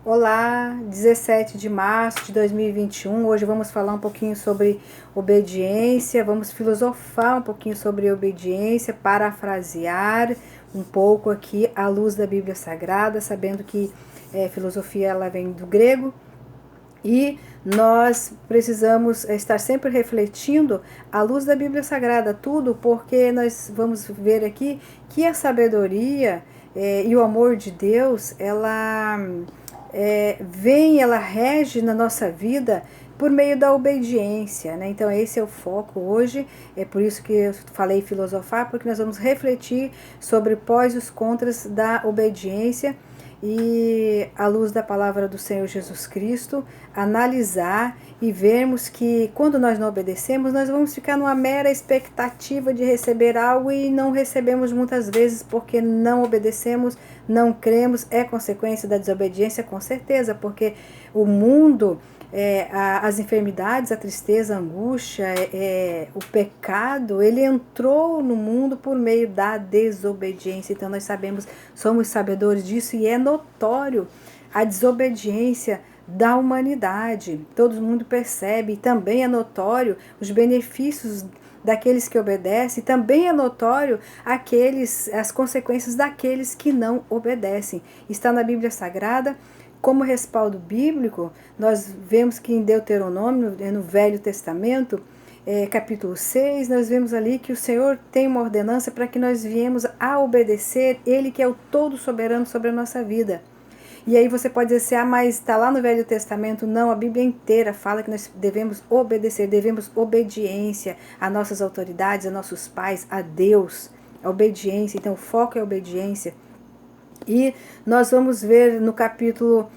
Olá, 17 de março de 2021. Hoje vamos falar um pouquinho sobre obediência, vamos filosofar um pouquinho sobre obediência, parafrasear um pouco aqui à luz da Bíblia Sagrada, sabendo que filosofia ela vem do grego e nós precisamos estar sempre refletindo à luz da Bíblia Sagrada tudo, porque nós vamos ver aqui que a sabedoria e o amor de Deus, ela rege na nossa vida por meio da obediência, né? Então esse é o foco hoje, é por isso que eu falei filosofar, porque nós vamos refletir sobre pós e os contras da obediência e, à luz da palavra do Senhor Jesus Cristo, analisar e vermos que quando nós não obedecemos, nós vamos ficar numa mera expectativa de receber algo e não recebemos muitas vezes porque não obedecemos, não cremos, é consequência da desobediência, com certeza, porque o mundo, as enfermidades, a tristeza, a angústia, o pecado, ele entrou no mundo por meio da desobediência. Então nós sabemos, somos sabedores disso e é notório a desobediência da humanidade. Todo mundo percebe, e também é notório os benefícios daqueles que obedecem, também é notório as consequências daqueles que não obedecem. Está na Bíblia Sagrada. Como respaldo bíblico, nós vemos que em Deuteronômio, no Velho Testamento, capítulo 6, nós vemos ali que o Senhor tem uma ordenança para que nós viemos a obedecer, Ele que é o todo soberano sobre a nossa vida. E aí você pode dizer assim, mas está lá no Velho Testamento. Não, a Bíblia inteira fala que nós devemos obedecer, devemos obediência às nossas autoridades, a nossos pais, a Deus, a obediência. Então o foco é a obediência. E nós vamos ver no capítulo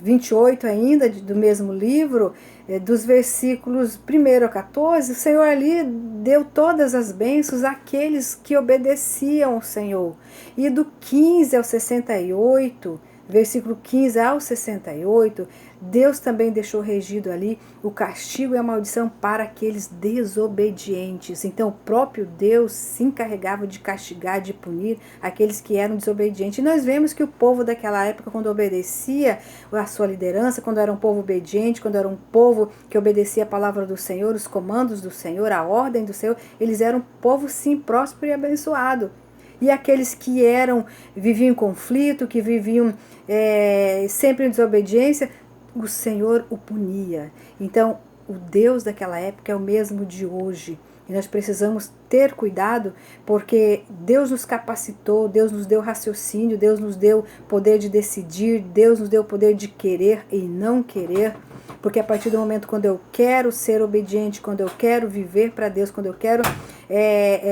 28 ainda, do mesmo livro, dos versículos 1 a 14, o Senhor ali deu todas as bênçãos àqueles que obedeciam ao Senhor. E do 15 ao 68, versículo 15 ao 68, Deus também deixou regido ali o castigo e a maldição para aqueles desobedientes. Então o próprio Deus se encarregava de castigar, de punir aqueles que eram desobedientes. E nós vemos que o povo daquela época, quando obedecia a sua liderança, quando era um povo obediente, quando era um povo que obedecia a palavra do Senhor, os comandos do Senhor, a ordem do Senhor, eles eram um povo sim próspero e abençoado. E aqueles que viviam em conflito, que viviam sempre em desobediência, o Senhor o punia. Então, o Deus daquela época é o mesmo de hoje. E nós precisamos ter cuidado, porque Deus nos capacitou, Deus nos deu raciocínio, Deus nos deu poder de decidir, Deus nos deu poder de querer e não querer. Porque a partir do momento quando eu quero ser obediente, quando eu quero viver para Deus, quando eu quero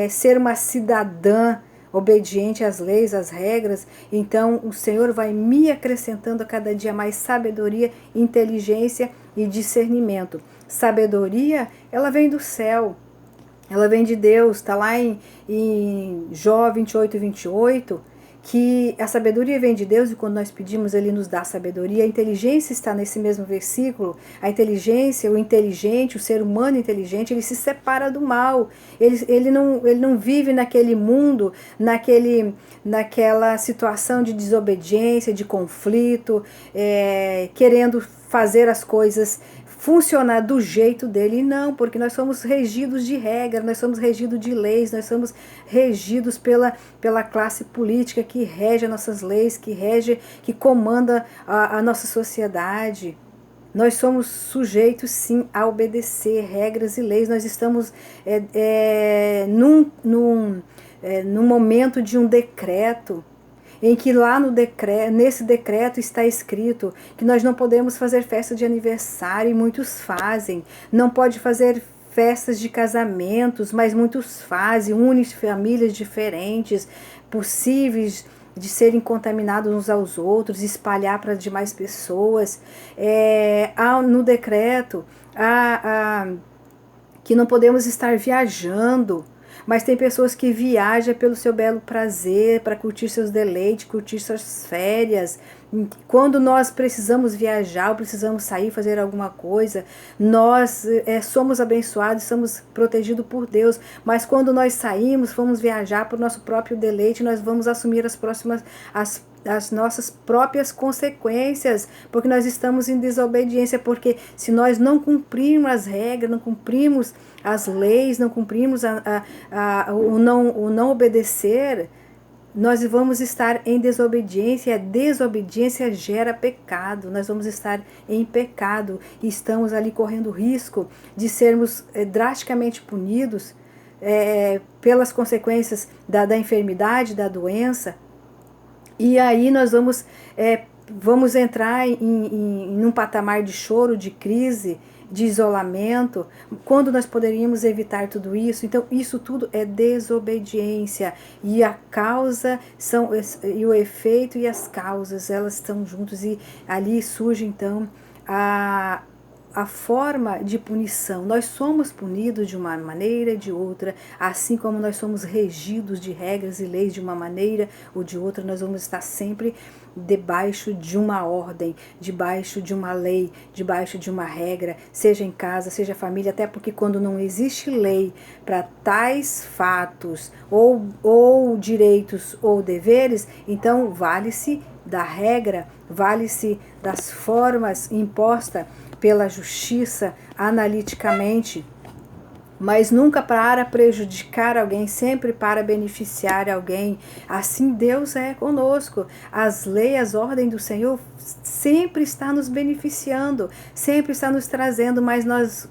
ser uma cidadã obediente às leis, às regras, então o Senhor vai me acrescentando a cada dia mais sabedoria, inteligência e discernimento. Sabedoria, ela vem do céu, ela vem de Deus, está lá em Jó 28 e 28, que a sabedoria vem de Deus e quando nós pedimos, Ele nos dá sabedoria. A inteligência está nesse mesmo versículo. A inteligência, o inteligente, o ser humano inteligente, ele se separa do mal. Ele não vive naquele mundo, naquela situação de desobediência, de conflito, querendo fazer as coisas funcionar do jeito dele. Não, porque nós somos regidos de regra, nós somos regidos de leis, nós somos regidos pela classe política que rege as nossas leis, que comanda a nossa sociedade. Nós somos sujeitos sim a obedecer regras e leis. Nós estamos num momento de um decreto, em que lá nesse decreto está escrito que nós não podemos fazer festa de aniversário, e muitos fazem. Não pode fazer festas de casamentos, mas muitos fazem, unem famílias diferentes, possíveis de serem contaminados uns aos outros, espalhar para demais pessoas. No decreto que não podemos estar viajando, mas tem pessoas que viajam pelo seu belo prazer, para curtir seus deleites, curtir suas férias. Quando nós precisamos viajar, ou precisamos sair, fazer alguma coisa, nós somos abençoados, somos protegidos por Deus. Mas quando nós saímos, vamos viajar para o nosso próprio deleite, nós vamos assumir as as nossas próprias consequências, porque nós estamos em desobediência, porque se nós não cumprirmos as regras, não cumprimos as leis, não cumprimos o não obedecer, nós vamos estar em desobediência, e a desobediência gera pecado, nós vamos estar em pecado e estamos ali correndo risco de sermos drasticamente punidos pelas consequências da enfermidade, da doença, e aí nós vamos entrar num patamar de choro, de crise, de isolamento, quando nós poderíamos evitar tudo isso. Então isso tudo é desobediência, e a causa e o efeito e as causas, elas estão juntos, e ali surge então a forma de punição. Nós somos punidos de uma maneira ou de outra, assim como nós somos regidos de regras e leis de uma maneira ou de outra, nós vamos estar sempre debaixo de uma ordem, debaixo de uma lei, debaixo de uma regra, seja em casa, seja família, até porque quando não existe lei para tais fatos, ou direitos ou deveres, então vale-se da regra, vale-se das formas impostas pela justiça analiticamente, mas nunca para prejudicar alguém, sempre para beneficiar alguém. Assim Deus é conosco. As leis, as ordens do Senhor sempre está nos beneficiando, sempre está nos trazendo, mas nós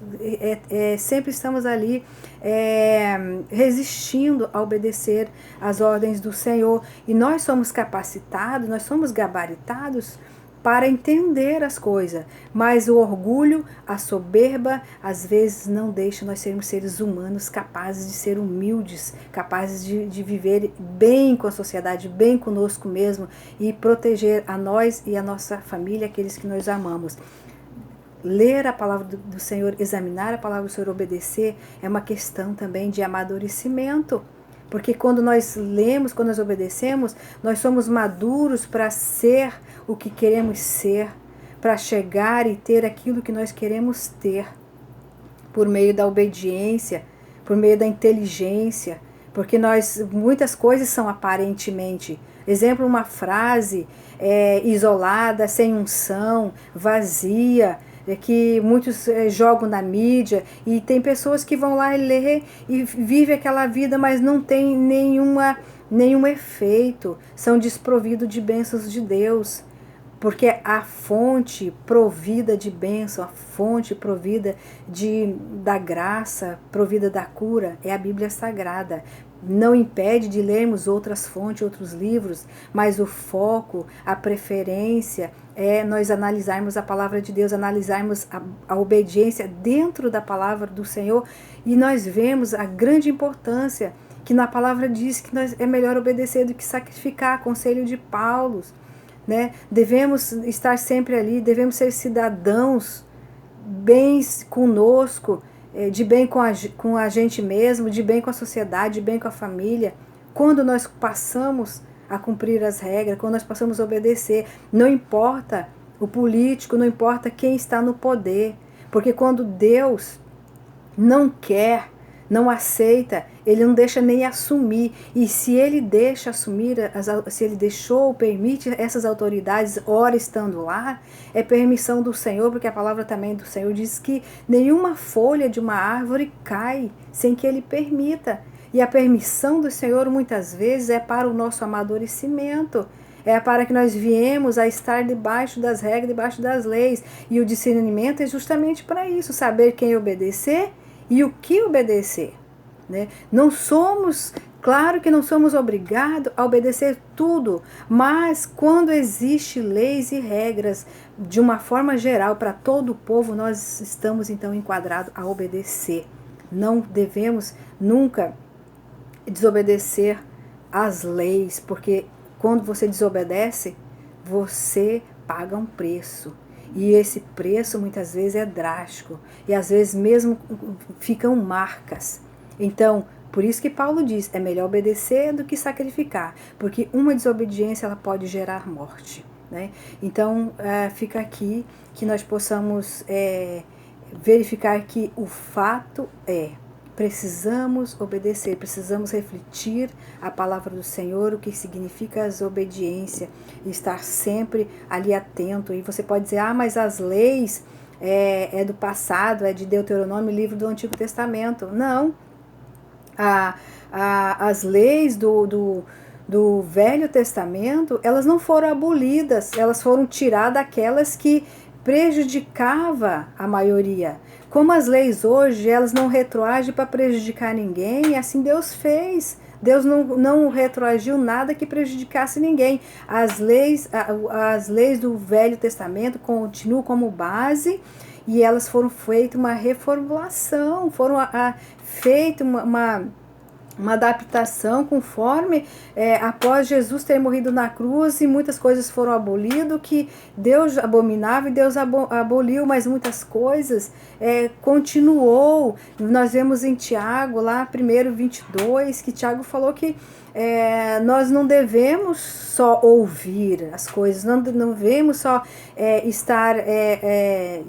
sempre estamos ali resistindo a obedecer às ordens do Senhor. E nós somos capacitados, nós somos gabaritados para entender as coisas, mas o orgulho, a soberba, às vezes não deixa nós sermos seres humanos capazes de ser humildes, capazes de viver bem com a sociedade, bem conosco mesmo, e proteger a nós e a nossa família, aqueles que nós amamos. Ler a palavra do Senhor, examinar a palavra do Senhor, obedecer, é uma questão também de amadurecimento. Porque quando nós lemos, quando nós obedecemos, nós somos maduros para ser o que queremos ser, para chegar e ter aquilo que nós queremos ter, por meio da obediência, por meio da inteligência, porque muitas coisas são aparentemente. Exemplo, uma frase isolada, sem unção, vazia, que muitos jogam na mídia, e tem pessoas que vão lá e ler e vivem aquela vida, mas não tem nenhum efeito, são desprovidos de bênçãos de Deus, porque a fonte provida de bênção, a fonte provida da graça, provida da cura, é a Bíblia Sagrada. Não impede de lermos outras fontes, outros livros, mas o foco, a preferência é nós analisarmos a palavra de Deus, analisarmos a obediência dentro da palavra do Senhor, e nós vemos a grande importância que na palavra diz que é melhor obedecer do que sacrificar, conselho de Paulo, né? Devemos estar sempre ali, devemos ser cidadãos bens conosco, de bem com a gente mesmo, de bem com a sociedade, de bem com a família. Quando nós passamos a cumprir as regras, quando nós passamos a obedecer, não importa o político, não importa quem está no poder, porque quando Deus não quer, não aceita, ele não deixa nem assumir, e se ele deixa assumir, se ele deixou, permite essas autoridades, ora estando lá, é permissão do Senhor, porque a palavra também do Senhor diz que nenhuma folha de uma árvore cai sem que ele permita, e a permissão do Senhor muitas vezes é para o nosso amadurecimento, é para que nós viemos a estar debaixo das regras, debaixo das leis, e o discernimento é justamente para isso, saber quem obedecer e o que obedecer, né? Não somos, claro que não somos obrigados a obedecer tudo, mas quando existe leis e regras de uma forma geral para todo o povo, nós estamos então enquadrados a obedecer. Não devemos nunca desobedecer às leis, porque quando você desobedece, você paga um preço. E esse preço muitas vezes é drástico. E às vezes mesmo ficam marcas. Então, por isso que Paulo diz, é melhor obedecer do que sacrificar. Porque uma desobediência ela pode gerar morte, né? Então, fica aqui que nós possamos verificar que o fato é precisamos obedecer, precisamos refletir a palavra do Senhor, o que significa a desobediência, e estar sempre ali atento. E você pode dizer, mas as leis é do passado, é de Deuteronômio, livro do Antigo Testamento. Não, as leis do Velho Testamento, elas não foram abolidas, elas foram tiradas daquelas que prejudicava a maioria. Como as leis hoje, elas não retroagem para prejudicar ninguém, assim Deus fez. Deus não retroagiu nada que prejudicasse ninguém. As leis do Velho Testamento continuam como base e elas foram feitas uma reformulação, foram feitas uma adaptação conforme após Jesus ter morrido na cruz e muitas coisas foram abolidas que Deus abominava e Deus aboliu, mas muitas coisas continuou. Nós vemos em Tiago, lá 1:22, que Tiago falou que nós não devemos só ouvir as coisas, não devemos só estar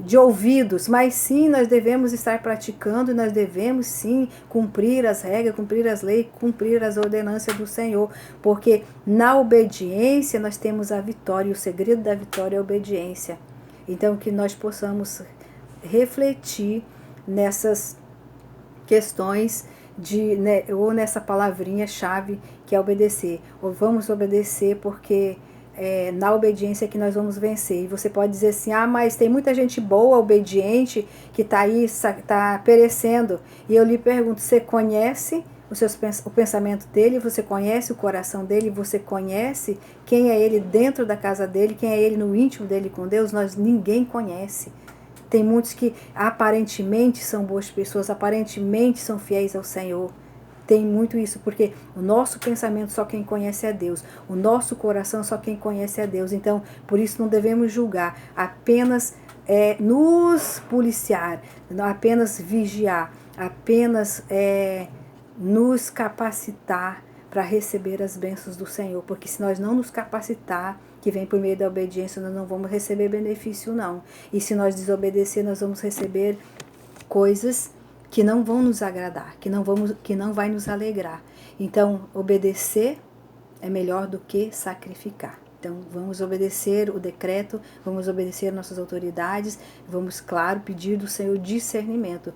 de ouvidos, mas sim nós devemos estar praticando, nós devemos sim cumprir as regras, cumprir as leis, cumprir as ordenanças do Senhor, porque na obediência nós temos a vitória, e o segredo da vitória é a obediência. Então que nós possamos refletir nessas questões ou nessa palavrinha-chave que é obedecer. Ou vamos obedecer porque na obediência que nós vamos vencer. E você pode dizer assim, mas tem muita gente boa, obediente, que está aí, está perecendo. E eu lhe pergunto, você conhece o pensamento dele? Você conhece o coração dele? Você conhece quem é ele dentro da casa dele? Quem é ele no íntimo dele com Deus? Ninguém conhece. Tem muitos que aparentemente são boas pessoas, aparentemente são fiéis ao Senhor. Tem muito isso, porque o nosso pensamento só quem conhece é Deus. O nosso coração só quem conhece é Deus. Então, por isso não devemos julgar, apenas nos policiar, apenas vigiar, apenas nos capacitar para receber as bênçãos do Senhor. Porque se nós não nos capacitar, que vem por meio da obediência, nós não vamos receber benefício, não. E se nós desobedecer, nós vamos receber coisas que não vão nos agradar, que não vai nos alegrar. Então, obedecer é melhor do que sacrificar. Então, vamos obedecer o decreto, vamos obedecer nossas autoridades, vamos, claro, pedir do Senhor discernimento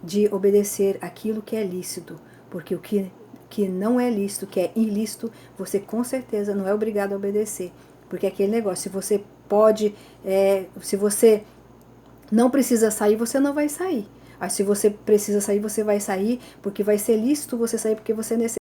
de obedecer aquilo que é lícito, porque o que não é lícito, que é ilícito, você com certeza não é obrigado a obedecer. Porque aquele negócio, se você pode, se você não precisa sair, você não vai sair. Mas se você precisa sair, você vai sair, porque vai ser lícito você sair, porque você necessita.